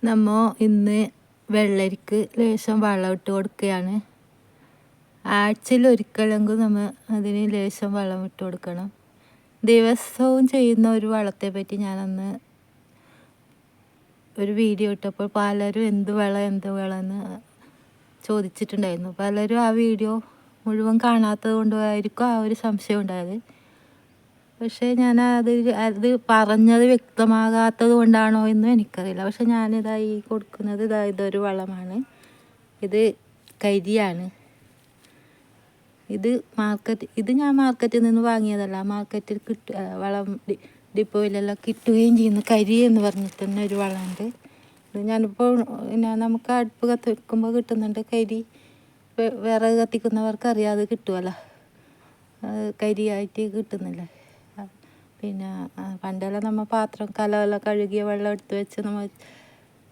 നമ്മ ഇന്ന് വെള്ളരിക്ക് ലേശം വളം ഇട്ട് കൊടുക്കുകയാണ്. ആഴ്ചയിൽ ഒരിക്കലെങ്കിലും നമ്മൾ അതിന് ലേശം വളം ഇട്ട് കൊടുക്കണം. ദിവസവും ചെയ്യുന്ന ഒരു വളത്തെ പറ്റി ഞാനന്ന് ഒരു വീഡിയോ ഇട്ടപ്പോൾ പലരും എന്ത് വളം എന്ന് ചോദിച്ചിട്ടുണ്ടായിരുന്നു. പലരും ആ വീഡിയോ മുഴുവൻ കാണാത്തത് കൊണ്ടായിരിക്കും ആ ഒരു സംശയം ഉണ്ടായത്. പക്ഷേ ഞാൻ അത് പറഞ്ഞത് വ്യക്തമാകാത്തത് കൊണ്ടാണോ എന്നും എനിക്കറിയില്ല. പക്ഷെ ഞാനിതായി കൊടുക്കുന്നത് ഇതൊരു വളമാണ്. ഇത് കരിയാണ്. ഇത് ഞാൻ മാർക്കറ്റിൽ നിന്ന് വാങ്ങിയതല്ല. മാർക്കറ്റിൽ വളം ഡിപ്പോയിലെല്ലാം കിട്ടുകയും ചെയ്യുന്ന കരി എന്ന് പറഞ്ഞിട്ട് തന്നെ ഒരു വളമുണ്ട്. ഇത് ഞാനിപ്പോൾ നമുക്ക് അടുപ്പ് കത്തിക്കുമ്പോൾ കിട്ടുന്നുണ്ട് കരി. വിറക് കത്തിക്കുന്നവർക്ക് അറിയാതെ കിട്ടുമല്ലോ, കരിയായിട്ട് കിട്ടുന്നില്ല. പിന്നെ പണ്ടെല്ലാം നമ്മൾ കലമെല്ലാം കഴുകിയ വെള്ളം എടുത്ത് വെച്ച് നമ്മൾ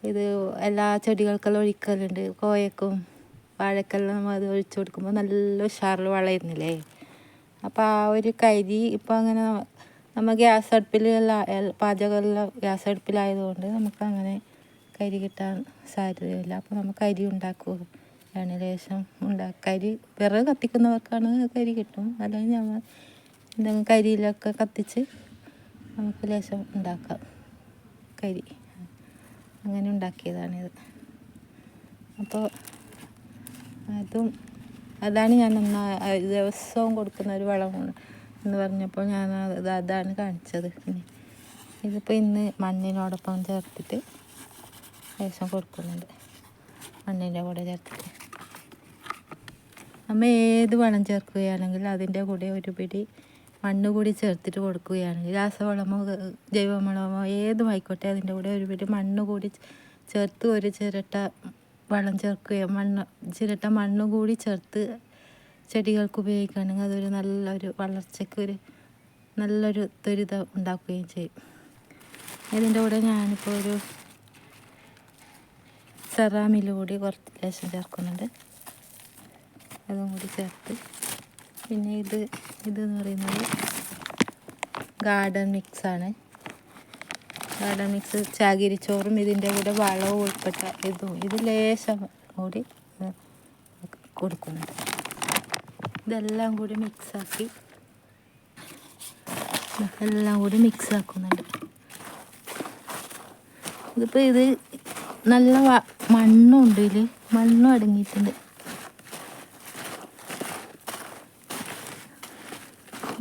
ഇത് എല്ലാ ചെടികൾക്കെല്ലാം ഒഴിക്കലുണ്ട്. കോയക്കും വാഴക്കെല്ലാം നമ്മൾ അത് ഒഴിച്ചു കൊടുക്കുമ്പോൾ നല്ല ഉഷാറിൽ വളരുന്നില്ലേ. അപ്പോൾ ആ ഒരു കരി ഇപ്പോൾ അങ്ങനെ നമ്മൾ ഗ്യാസ് അടുപ്പിലെല്ലാം പാചകമെല്ലാം ഗ്യാസ് അടുപ്പിലായതുകൊണ്ട് നമുക്ക് അങ്ങനെ കരി കിട്ടാൻ സാധ്യതയില്ല. അപ്പോൾ നമുക്ക് കരി ഉണ്ടാക്കുകയാണ്. ലേശം കരി വിറക് കത്തിക്കുന്നവർക്കാണ് കരി കിട്ടും. അല്ലെങ്കിൽ നമ്മൾ എന്തെങ്കിലും കരിയിലൊക്കെ കത്തിച്ച് നമുക്ക് ലേശം ഉണ്ടാക്കാം കരി. അങ്ങനെ ഉണ്ടാക്കിയതാണിത്. അപ്പോൾ അതാണ് ഞാൻ ദിവസവും കൊടുക്കുന്ന ഒരു വളം എന്ന് പറഞ്ഞപ്പോൾ ഞാൻ അതാണ് കാണിച്ചത്. ഇതിപ്പോൾ ഇന്ന് മണ്ണിനോടൊപ്പം ചേർത്തിട്ട് ലേശം കൊടുക്കുന്നുണ്ട്. മണ്ണിൻ്റെ കൂടെ ചേർത്തിട്ട് നമ്മൾ ഏത് വളം ചേർക്കുകയാണെങ്കിൽ അതിൻ്റെ കൂടെ ഒരു പിടി മണ്ണ് കൂടി ചേർത്തിട്ട് കൊടുക്കുകയാണെങ്കിൽ രാസവളമോ ജൈവവളമോ ഏതും ആയിക്കോട്ടെ, അതിൻ്റെ കൂടെ ഒരു പിടി മണ്ണ് കൂടി ചേർത്ത് ഒരു ചിരട്ട വളം ചേർക്കുകയോ ചിരട്ട മണ്ണ് കൂടി ചേർത്ത് ചെടികൾക്ക് ഉപയോഗിക്കുകയാണെങ്കിൽ അതൊരു നല്ലൊരു വളർച്ചയ്ക്ക് നല്ലൊരു ത്വരിതം ഉണ്ടാക്കുകയും ചെയ്യും. ഇതിൻ്റെ കൂടെ ഞാനിപ്പോൾ ഒരു സെറാമിൽ കൂടി കുറച്ച് ലേശം ചേർക്കുന്നുണ്ട്. അതും കൂടി ചേർത്ത് പിന്നെ ഇതെന്ന് പറയുന്നത് ഗാർഡൻ മിക്സാണ്. ഗാർഡൻ മിക്സ് ചകിരിച്ചോറും ഇതിൻ്റെ കൂടെ വളവും ഉൾപ്പെട്ട ഇത് ലേശം കൂടി കൊടുക്കുന്നുണ്ട്. ഇതെല്ലാം കൂടി മിക്സാക്കി മിക്സാക്കുന്നുണ്ട്. ഇതിപ്പോൾ ഇത് നല്ല മണ്ണുണ്ട്, ഇതിൽ മണ്ണും അടങ്ങിയിട്ടുണ്ട്.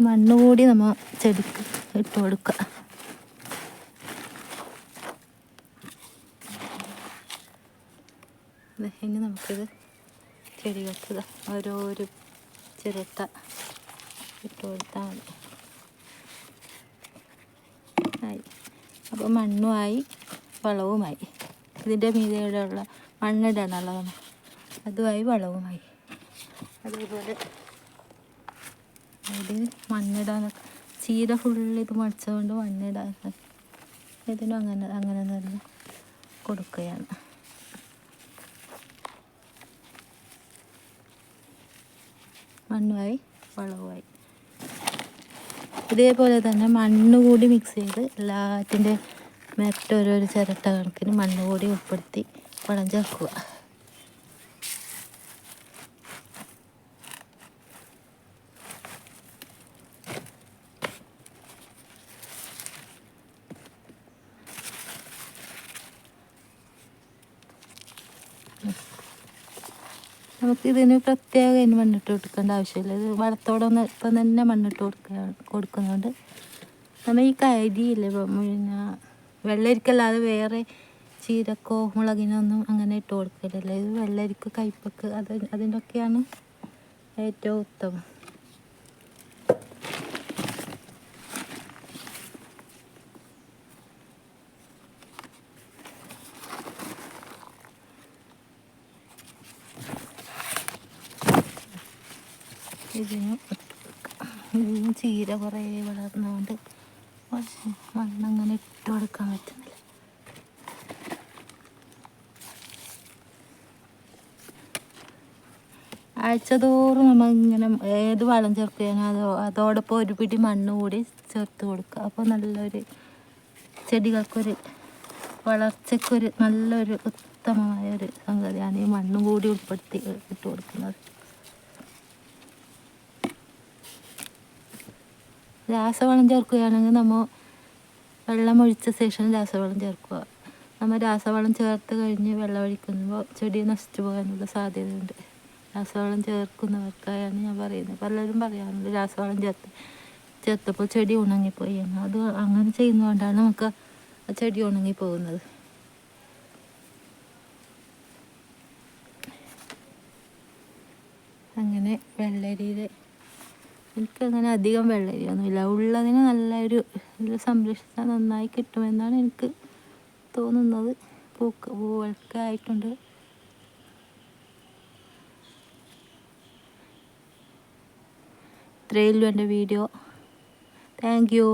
മണ്ണ് കൂടി നമ്മൾ ചെടിക്ക് ഇട്ട് കൊടുക്കുക. ഇനി നമുക്കിത് ചെടികൾക്ക് ഓരോരു ചിരട്ട ഇട്ട് കൊടുത്താൽ മതി. ആയി. അപ്പോൾ മണ്ണുമായി വളവുമായി. ഇതിൻ്റെ മീതെയുള്ള മണ്ണിടണമല്ലോ നമ്മൾ, അതുമായി വളവുമായി. അതേപോലെ ഇത് മണ്ണിടാനൊക്കെ ചീര ഫുള്ളിത് മടിച്ചുകൊണ്ട് മണ്ണിടാൻ ഇതിനും അങ്ങനെ തന്നെ കൊടുക്കുകയാണ്. മണ്ണുമായി വളവുമായി. ഇതേപോലെ തന്നെ മണ്ണ് കൂടി മിക്സ് ചെയ്ത് എല്ലാറ്റിൻ്റെ മറ്റോരോരു ചിരട്ട കണക്കിന് മണ്ണ് കൂടി ഉൾപ്പെടുത്തി വളം ചേർക്കുക. നമുക്കിതിന് പ്രത്യേകം മണ്ണിട്ട് കൊടുക്കേണ്ട ആവശ്യമില്ല. ഇത് വളത്തോടൊന്ന് ഇപ്പം തന്നെ മണ്ണിട്ട് കൊടുക്കുന്നുണ്ട്. നമ്മൾ ഈ കരിയില്ലേ, പിന്നെ വെള്ളരിക്കല്ലാതെ വേറെ ചീരക്കോ മുളകിനൊന്നും അങ്ങനെ ഇട്ട് കൊടുക്കില്ല. ഇത് വെള്ളരിക്ക് കയ്പക്ക് അതിൻ്റെയൊക്കെയാണ് ഏറ്റവും ഉത്തമം. ഇതിന് ചീര കുറേ വളർന്നുകൊണ്ട് മണ്ണങ്ങനെ ഇട്ട് കൊടുക്കാൻ പറ്റുന്നില്ല. ആഴ്ചതോറും നമ്മൾ ഇങ്ങനെ ഏത് വളം ചേർക്കുകയാണോ അതോടൊപ്പം ഒരു പിടി മണ്ണ് കൂടി ചേർത്ത് കൊടുക്കുക. അപ്പോൾ നല്ലൊരു ചെടികൾക്കൊരു വളർച്ചയ്ക്കൊരു നല്ലൊരു ഉത്തമമായ ഒരു സംഗതിയാണ് ഈ മണ്ണും കൂടി ഉൾപ്പെടുത്തി ഇട്ട് കൊടുക്കുന്നത്. രാസവളം ചേർക്കുകയാണെങ്കിൽ നമ്മൾ വെള്ളമൊഴിച്ച ശേഷം രാസവളം ചേർക്കുക. നമ്മൾ രാസവളം ചേർത്ത് കഴിഞ്ഞ് വെള്ളമൊഴിക്കുമ്പോൾ ചെടി നശിച്ചു പോകാനുള്ള സാധ്യതയുണ്ട്. രാസവളം ചേർക്കുന്നവർക്കായാണ് ഞാൻ പറയുന്നത്. പലരും പറയാറുണ്ട് രാസവളം ചേർത്തപ്പോൾ ചെടി ഉണങ്ങിപ്പോയി എന്ന്. അത് അങ്ങനെ ചെയ്യുന്നതുകൊണ്ടാണ് നമുക്ക് ആ ചെടി ഉണങ്ങിപ്പോകുന്നത്. അങ്ങനെ വെള്ളരിയിൽ എനിക്കങ്ങനെ അധികം വെള്ളരിയൊന്നുമില്ല. ഉള്ളതിന് നല്ലൊരു സംരക്ഷിച്ചാൽ നന്നായി കിട്ടുമെന്നാണ് എനിക്ക് തോന്നുന്നത്. പൂവൊക്കെ ആയിട്ടുണ്ട്. ഇത്രയേ ഉള്ളൂ എൻ്റെ വീഡിയോ. Thank you.